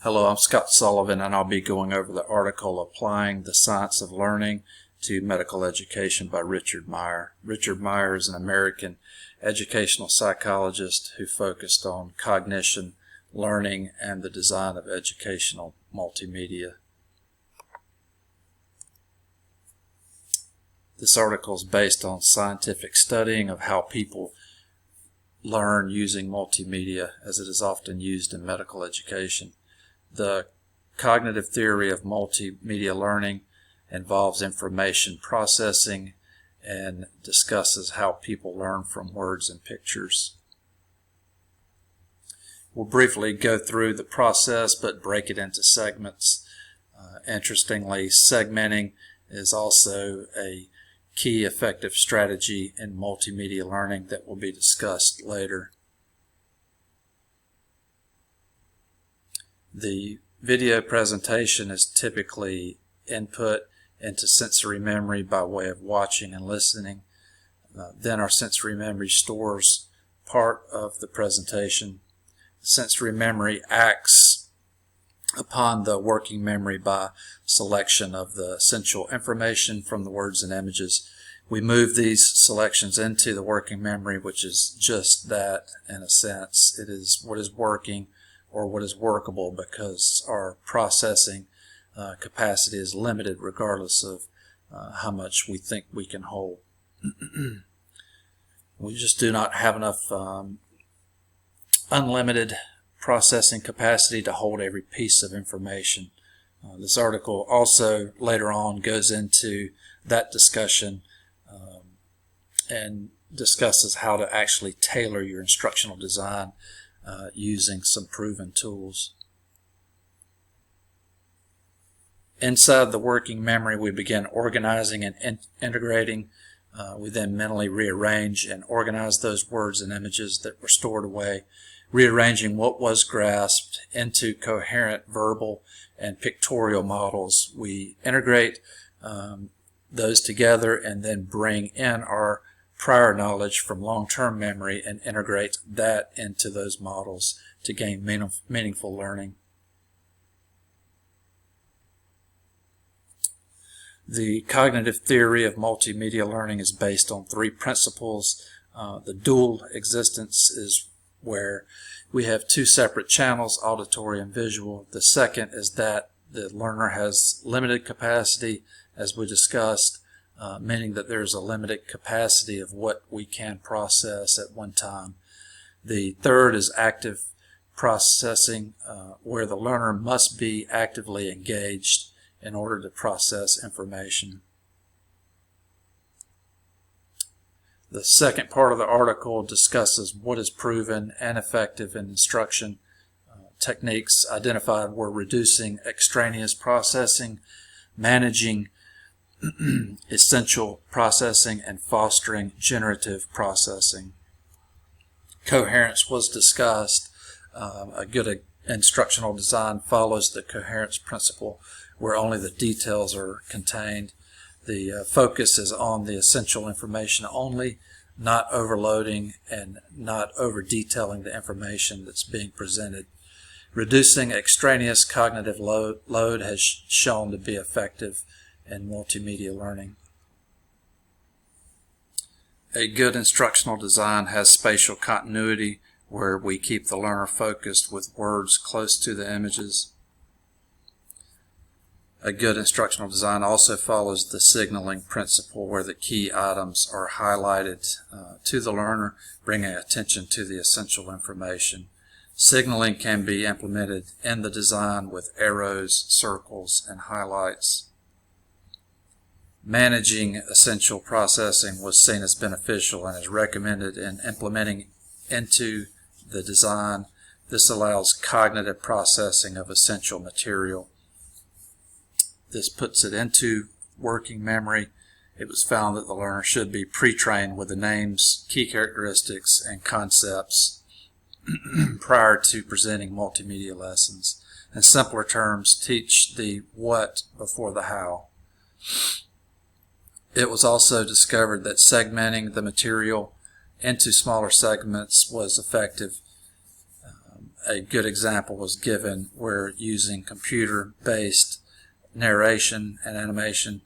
Hello, I'm Scott Sullivan, and I'll be going over the article Applying the Science of Learning to Medical Education by Richard Meyer. Richard Meyer is an American educational psychologist who focused on cognition, learning, and the design of educational multimedia. This article is based on scientific studying of how people learn using multimedia, as it is often used in medical education. The cognitive theory of multimedia learning involves information processing and discusses how people learn from words and pictures. We'll briefly go through the process but break it into segments. Interestingly, segmenting is also a key effective strategy in multimedia learning that will be discussed later. The video presentation is typically input into sensory memory by way of watching and listening. Then our sensory memory stores part of the presentation. Sensory memory acts upon the working memory by selection of the essential information from the words and images. We move these selections into the working memory, which is just that in a sense. It is what is working or what is workable, because our processing capacity is limited regardless of how much we think we can hold. We just do not have enough unlimited processing capacity to hold every piece of information. This article also later on goes into that discussion and discusses how to actually tailor your instructional design using some proven tools. Inside the working memory, we begin organizing and integrating. We then mentally rearrange and organize those words and images that were stored away, rearranging what was grasped into coherent verbal and pictorial models. We integrate those together and then bring in our prior knowledge from long-term memory and integrate that into those models to gain meaningful learning. The cognitive theory of multimedia learning is based on three principles. The dual existence is where we have two separate channels, auditory and visual. The second is that the learner has limited capacity, as we discussed, meaning that there's a limited capacity of what we can process at one time. The third is active processing, where the learner must be actively engaged in order to process information. The second part of the article discusses what is proven and effective in instruction. Techniques identified were reducing extraneous processing, managing essential processing, and fostering generative processing. Coherence was discussed. A good instructional design follows the coherence principle, where only the details are contained. The focus is on the essential information only, not overloading and not over-detailing the information that's being presented. Reducing extraneous cognitive load has shown to be effective in multimedia learning. A good instructional design has spatial continuity, where we keep the learner focused with words close to the images. A good instructional design also follows the signaling principle, where the key items are highlighted to the learner, bringing attention to the essential information. Signaling can be implemented in the design with arrows, circles, and highlights. Managing essential processing was seen as beneficial and is recommended in implementing into the design. This allows cognitive processing of essential material. This puts it into working memory. It was found that the learner should be pre-trained with the names, key characteristics, and concepts prior to presenting multimedia lessons. In simpler terms, teach the what before the how. It was also discovered that segmenting the material into smaller segments was effective. a good example was given where using computer-based narration and animation,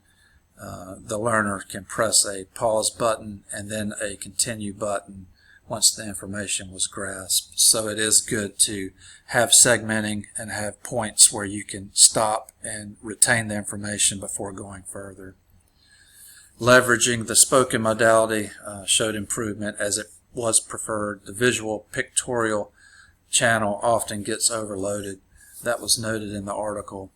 the learner can press a pause button and then a continue button once the information was grasped. So it is good to have segmenting and have points where you can stop and retain the information before going further. Leveraging the spoken modality showed improvement as it was preferred. The visual pictorial channel often gets overloaded. That was noted in the article.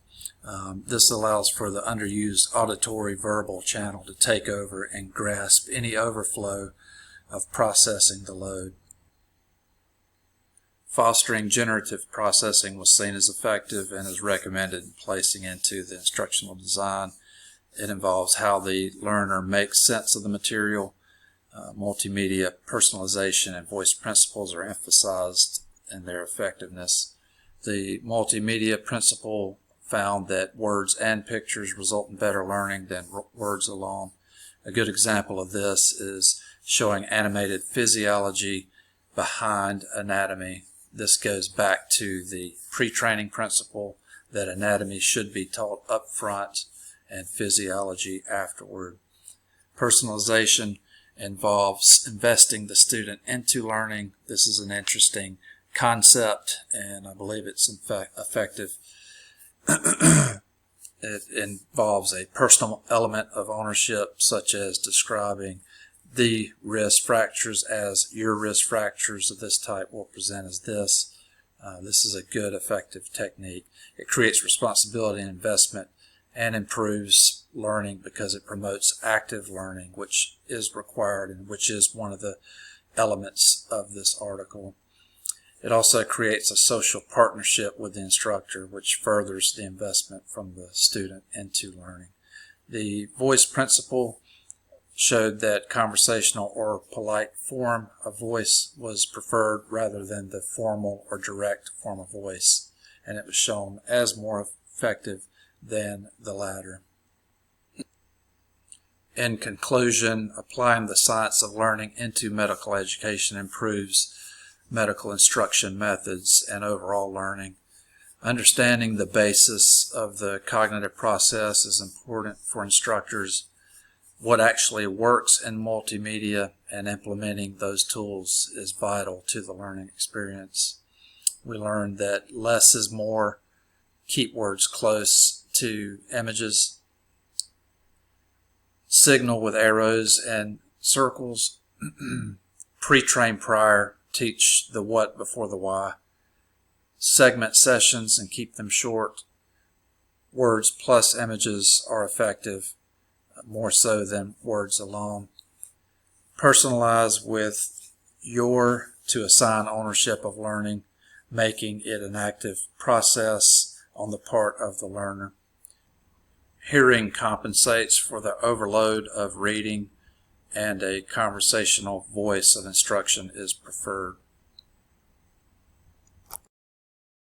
This allows for the underused auditory verbal channel to take over and grasp any overflow of processing the load. Fostering generative processing was seen as effective and is recommended in placing into the instructional design. It involves how the learner makes sense of the material. Multimedia personalization and voice principles are emphasized in their effectiveness. The multimedia principle found that words and pictures result in better learning than words alone. A good example of this is showing animated physiology behind anatomy. This goes back to the pre-training principle that anatomy should be taught up front and physiology afterward. Personalization involves investing the student into learning. This is an interesting concept, and I believe it's in fact effective. It involves a personal element of ownership, such as describing the wrist fractures as your wrist fractures of this type will present as this. This is a good, effective technique. It creates responsibility and investment and improves learning because it promotes active learning, which is required and which is one of the elements of this article. It also creates a social partnership with the instructor, which furthers the investment from the student into learning. The voice principle showed that conversational or polite form of voice was preferred rather than the formal or direct form of voice, and it was shown as more effective than the latter. In conclusion, applying the science of learning into medical education improves medical instruction methods and overall learning. Understanding the basis of the cognitive process is important for instructors. What actually works in multimedia and implementing those tools is vital to the learning experience. We learned that less is more. Keep words close to images. Signal with arrows and circles. Pre-train prior. Teach the what before the why. Segment sessions and keep them short. Words plus images are effective, more so than words alone. Personalize with your to assign ownership of learning, making it an active process on the part of the learner. Hearing compensates for the overload of reading, and a conversational voice of instruction is preferred.